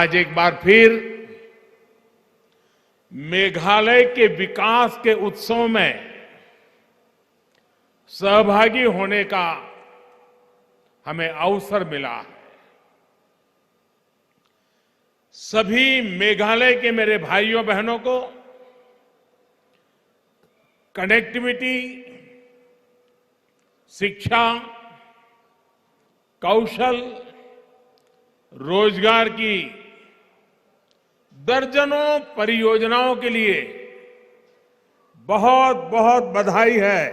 आज एक बार फिर मेघालय के विकास के उत्सव में सहभागी होने का हमें अवसर मिला है। सभी मेघालय के मेरे भाइयों बहनों को कनेक्टिविटी, शिक्षा, कौशल, रोजगार की दर्जनों परियोजनाओं के लिए बहुत बहुत बधाई है।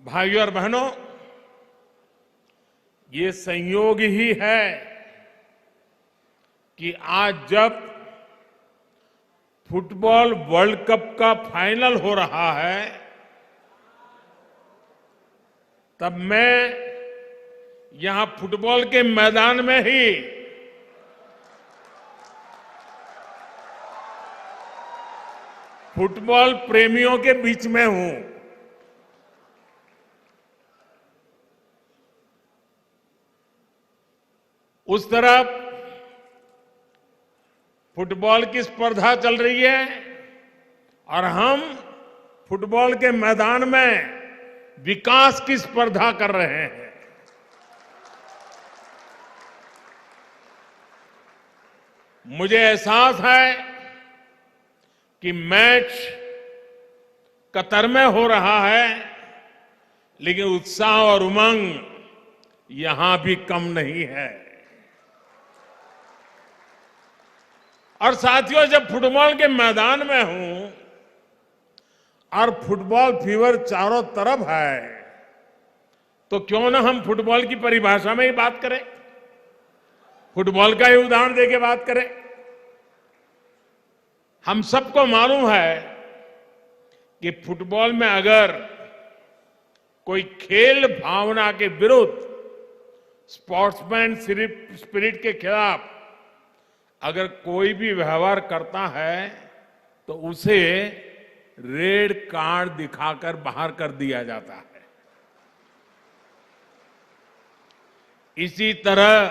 भाइयों और बहनों, ये संयोग ही है कि आज जब फुटबॉल वर्ल्ड कप का फाइनल हो रहा है, तब मैं यहां फुटबॉल के मैदान में ही फुटबॉल प्रेमियों के बीच में हूं। उस तरफ फुटबॉल की स्पर्धा चल रही है और हम फुटबॉल के मैदान में विकास की स्पर्धा कर रहे हैं। मुझे एहसास है कि मैच कतर में हो रहा है, लेकिन उत्साह और उमंग यहां भी कम नहीं है। और साथियों, जब फुटबॉल के मैदान में हूं और फुटबॉल फीवर चारों तरफ है, तो क्यों ना हम फुटबॉल की परिभाषा में ही बात करें, फुटबॉल का ही उदाहरण देके बात करें। हम सबको मालूम है कि फुटबॉल में अगर कोई खेल भावना के विरुद्ध, स्पोर्ट्समैन स्पिरिट के खिलाफ अगर कोई भी व्यवहार करता है तो उसे रेड कार्ड दिखाकर बाहर कर दिया जाता है। इसी तरह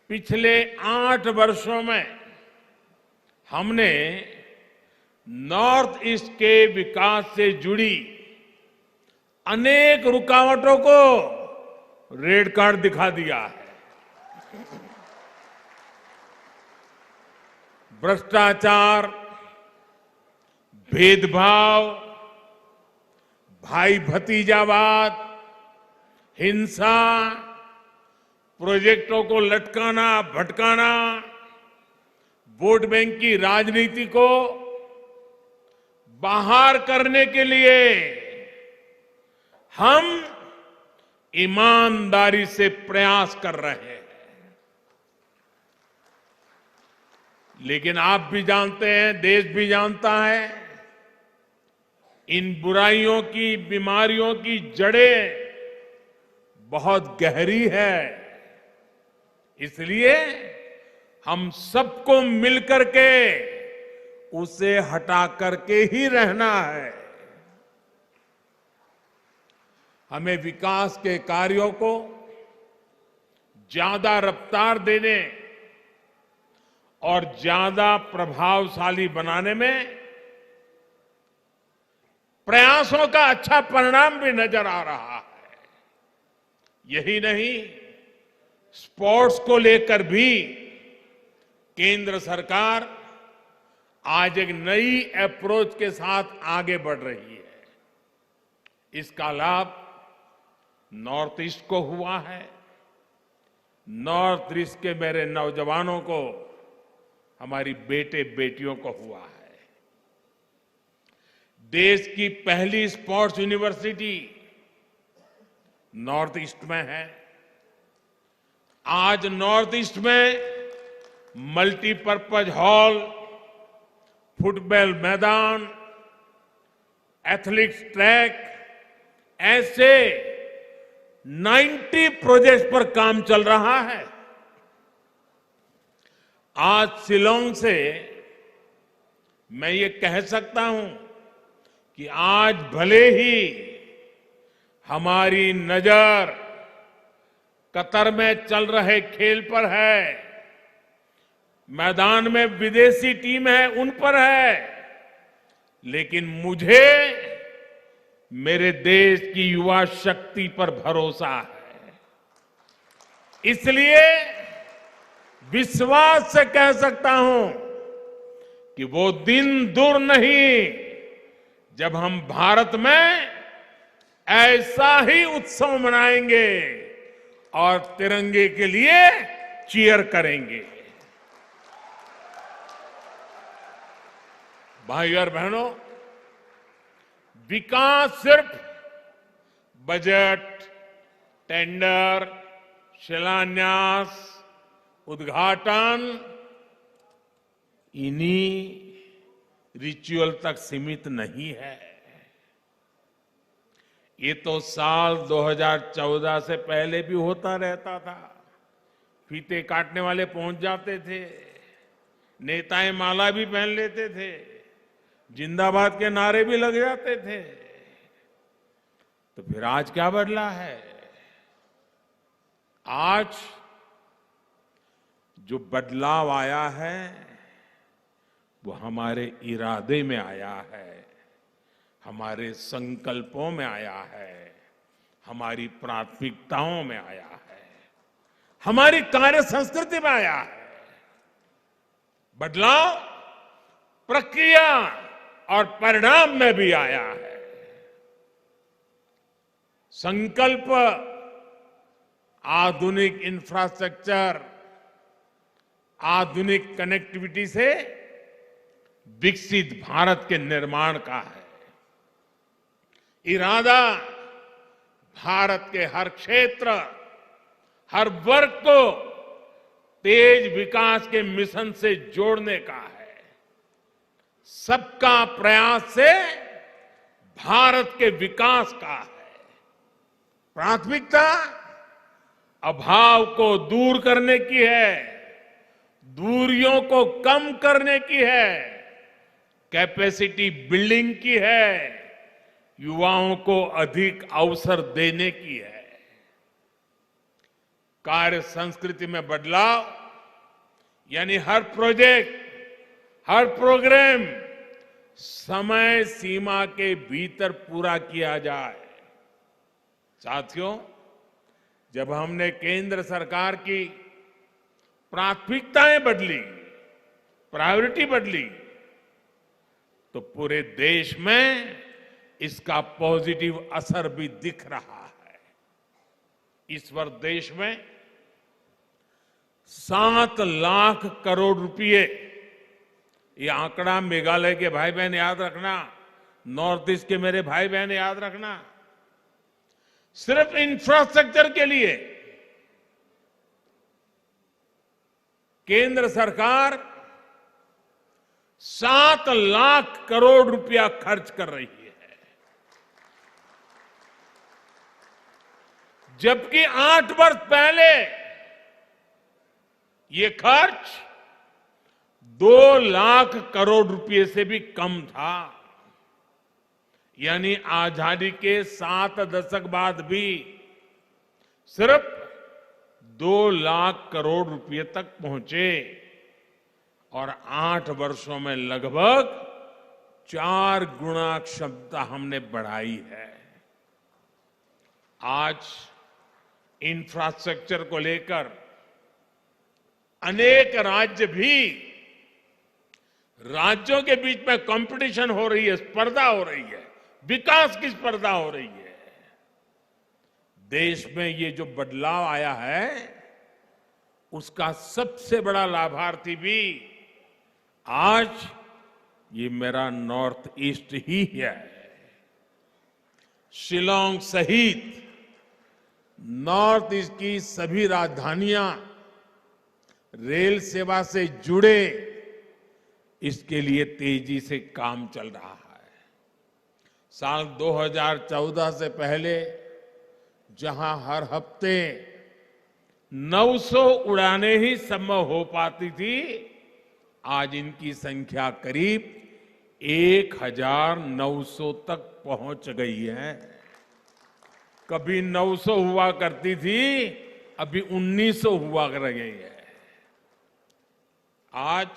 पिछले 8 वर्षों में हमने नॉर्थ ईस्ट के विकास से जुड़ी अनेक रुकावटों को रेड कार्ड दिखा दिया है। भ्रष्टाचार, भेदभाव, भाई भतीजावाद, हिंसा, प्रोजेक्टों को लटकाना भटकाना, वोट बैंक की राजनीति को बाहर करने के लिए हम ईमानदारी से प्रयास कर रहे हैं। लेकिन आप भी जानते हैं, देश भी जानता है, इन बुराइयों की, बीमारियों की जड़ें बहुत गहरी है। इसलिए हम सबको मिलकर के उसे हटा करके ही रहना है। हमें विकास के कार्यों को ज्यादा रफ्तार देने और ज्यादा प्रभावशाली बनाने में प्रयासों का अच्छा परिणाम भी नजर आ रहा है। यही नहीं, स्पोर्ट्स को लेकर भी केंद्र सरकार आज एक नई अप्रोच के साथ आगे बढ़ रही है। इसका लाभ नॉर्थ ईस्ट को हुआ है, नॉर्थ ईस्ट के मेरे नौजवानों को, हमारी बेटे बेटियों को हुआ है। देश की पहली स्पोर्ट्स यूनिवर्सिटी नॉर्थ ईस्ट में है। आज नॉर्थ ईस्ट में मल्टीपर्पज हॉल, फुटबॉल मैदान, एथलेटिक्स ट्रैक, ऐसे 90 प्रोजेक्ट्स पर काम चल रहा है। आज शिलांग से मैं ये कह सकता हूं कि आज भले ही हमारी नजर कतर में चल रहे खेल पर है, मैदान में विदेशी टीम है उन पर है, लेकिन मुझे मेरे देश की युवा शक्ति पर भरोसा है। इसलिए विश्वास से कह सकता हूं कि वो दिन दूर नहीं जब हम भारत में ऐसा ही उत्सव मनाएंगे और तिरंगे के लिए चीयर करेंगे। भाई और बहनों, विकास सिर्फ बजट, टेंडर, शिलान्यास, उद्घाटन इन्हीं रिचुअल तक सीमित नहीं है। ये तो साल 2014 से पहले भी होता रहता था। फीते काटने वाले पहुंच जाते थे, नेताएं माला भी पहन लेते थे, जिंदाबाद के नारे भी लग जाते थे। तो फिर आज क्या बदला है? आज जो बदलाव आया है वो हमारे इरादे में आया है, हमारे संकल्पों में आया है, हमारी प्राथमिकताओं में आया है, हमारी कार्य संस्कृति में आया है। बदलाव प्रक्रिया और परिणाम में भी आया है। संकल्प आधुनिक इंफ्रास्ट्रक्चर, आधुनिक कनेक्टिविटी से विकसित भारत के निर्माण का है। इरादा भारत के हर क्षेत्र, हर वर्ग को तेज विकास के मिशन से जोड़ने का है। सबका प्रयास से भारत के विकास का है। प्राथमिकता अभाव को दूर करने की है, दूरियों को कम करने की है, कैपेसिटी बिल्डिंग की है, युवाओं को अधिक अवसर देने की है। कार्य संस्कृति में बदलाव यानी हर प्रोजेक्ट, हर प्रोग्राम समय सीमा के भीतर पूरा किया जाए। साथियों, जब हमने केंद्र सरकार की प्राथमिकताएं बदली, प्रायोरिटी बदली, तो पूरे देश में इसका पॉजिटिव असर भी दिख रहा है। इस वर्ष देश में 7 लाख करोड़ रुपए, ये आंकड़ा मेघालय के भाई बहन याद रखना, नॉर्थ ईस्ट के मेरे भाई बहन याद रखना, सिर्फ इंफ्रास्ट्रक्चर के लिए केंद्र सरकार 7 लाख करोड़ रुपया खर्च कर रही है। जबकि 8 वर्ष पहले ये खर्च 2 लाख करोड़ रुपए से भी कम था। यानी आजादी के 7 दशक बाद भी सिर्फ 2 लाख करोड़ रुपए तक पहुंचे और 8 वर्षों में लगभग 4 गुना क्षमता हमने बढ़ाई है। आज इंफ्रास्ट्रक्चर को लेकर अनेक राज्य भी, राज्यों के बीच में कंपटीशन हो रही है, स्पर्धा हो रही है, विकास की स्पर्धा हो रही है। देश में ये जो बदलाव आया है उसका सबसे बड़ा लाभार्थी भी आज ये मेरा नॉर्थ ईस्ट ही है। शिलांग सहित नॉर्थ ईस्ट की सभी राजधानियां रेल सेवा से जुड़े, इसके लिए तेजी से काम चल रहा है। साल 2014 से पहले जहां हर हफ्ते 900 उड़ानें ही संभव हो पाती थी, आज इनकी संख्या करीब 1900 तक पहुंच गई है। कभी 900 हुआ करती थी, अभी 1900 हुआ कर गई है। आज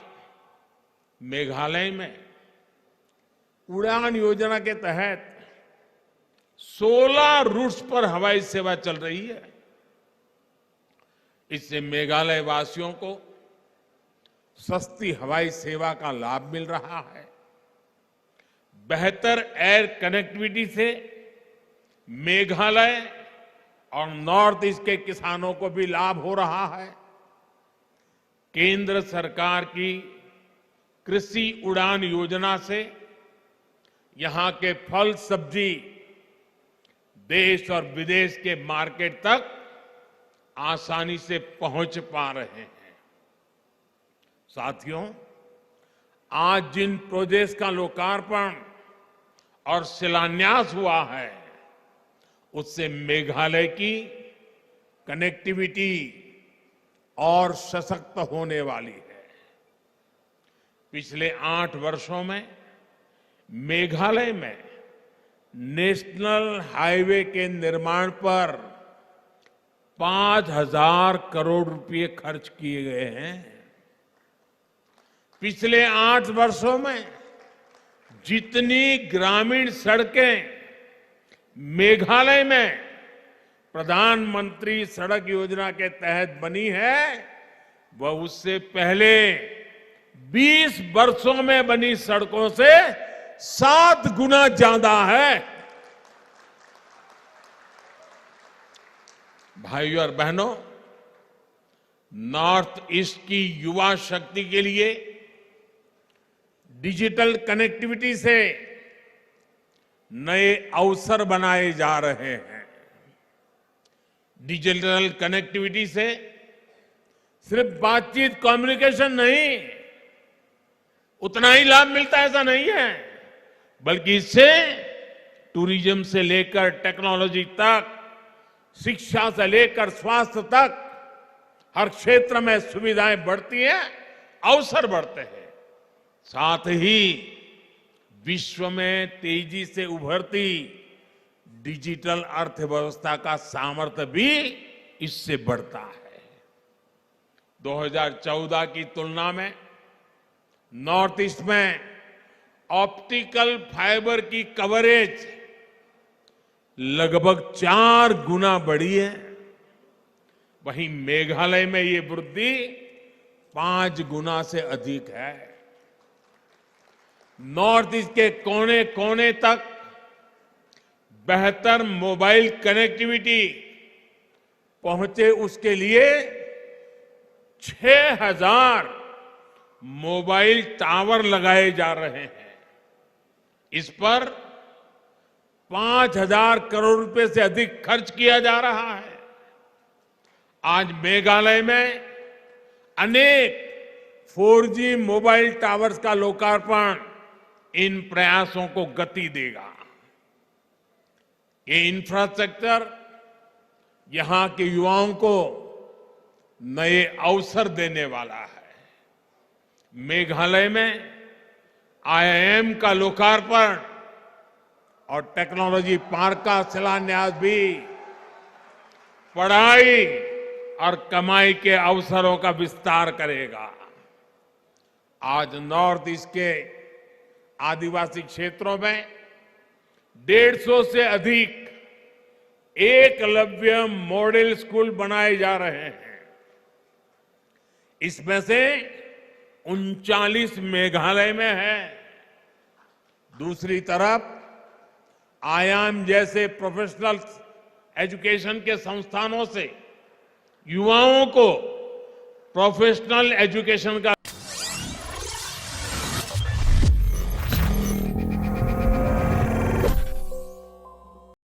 मेघालय में उड़ान योजना के तहत 16 रूट्स पर हवाई सेवा चल रही है। इससे मेघालय वासियों को सस्ती हवाई सेवा का लाभ मिल रहा है। बेहतर एयर कनेक्टिविटी से मेघालय और नॉर्थ ईस्ट के किसानों को भी लाभ हो रहा है। केंद्र सरकार की कृषि उड़ान योजना से यहां के फल सब्जी देश और विदेश के मार्केट तक आसानी से पहुंच पा रहे हैं। साथियों, आज जिन प्रोजेक्ट्स का लोकार्पण और शिलान्यास हुआ है, उससे मेघालय की कनेक्टिविटी और सशक्त होने वाली है। पिछले 8 वर्षों में मेघालय में नेशनल हाईवे के निर्माण पर 5,000 करोड़ रुपए खर्च किए गए हैं। पिछले 8 वर्षों में जितनी ग्रामीण सड़कें मेघालय में प्रधानमंत्री सड़क योजना के तहत बनी है, वह उससे पहले 20 वर्षों में बनी सड़कों से 7 गुना ज्यादा है। भाइयों और बहनों, नॉर्थ ईस्ट की युवा शक्ति के लिए डिजिटल कनेक्टिविटी से नए अवसर बनाए जा रहे हैं। डिजिटल कनेक्टिविटी से सिर्फ बातचीत कम्युनिकेशन नहीं, उतना ही लाभ मिलता है ऐसा नहीं है, बल्कि इससे टूरिज्म से लेकर टेक्नोलॉजी तक, शिक्षा से लेकर स्वास्थ्य तक हर क्षेत्र में सुविधाएं बढ़ती हैं, अवसर बढ़ते हैं। साथ ही विश्व में तेजी से उभरती डिजिटल अर्थव्यवस्था का सामर्थ्य भी इससे बढ़ता है। 2014 की तुलना में नॉर्थ ईस्ट में ऑप्टिकल फाइबर की कवरेज लगभग 4 गुना बढ़ी है। वहीं मेघालय में ये वृद्धि 5 गुना से अधिक है। नॉर्थ ईस्ट के कोने कोने तक बेहतर मोबाइल कनेक्टिविटी पहुंचे, उसके लिए 6,000 मोबाइल टावर लगाए जा रहे हैं। इस पर 5,000 करोड़ रुपए से अधिक खर्च किया जा रहा है। आज मेघालय में अनेक 4G मोबाइल टावर्स का लोकार्पण इन प्रयासों को गति देगा। ये इंफ्रास्ट्रक्चर यहां के युवाओं को नए अवसर देने वाला है। मेघालय में IIM का लोकार्पण और टेक्नोलॉजी पार्क का शिलान्यास भी पढ़ाई और कमाई के अवसरों का विस्तार करेगा। आज नॉर्थ ईस्ट के आदिवासी क्षेत्रों में 150 से अधिक एकलव्य मॉडल स्कूल बनाए जा रहे हैं। इसमें से 39 मेघालय में है। दूसरी तरफ IIM जैसे प्रोफेशनल एजुकेशन के संस्थानों से युवाओं को प्रोफेशनल एजुकेशन का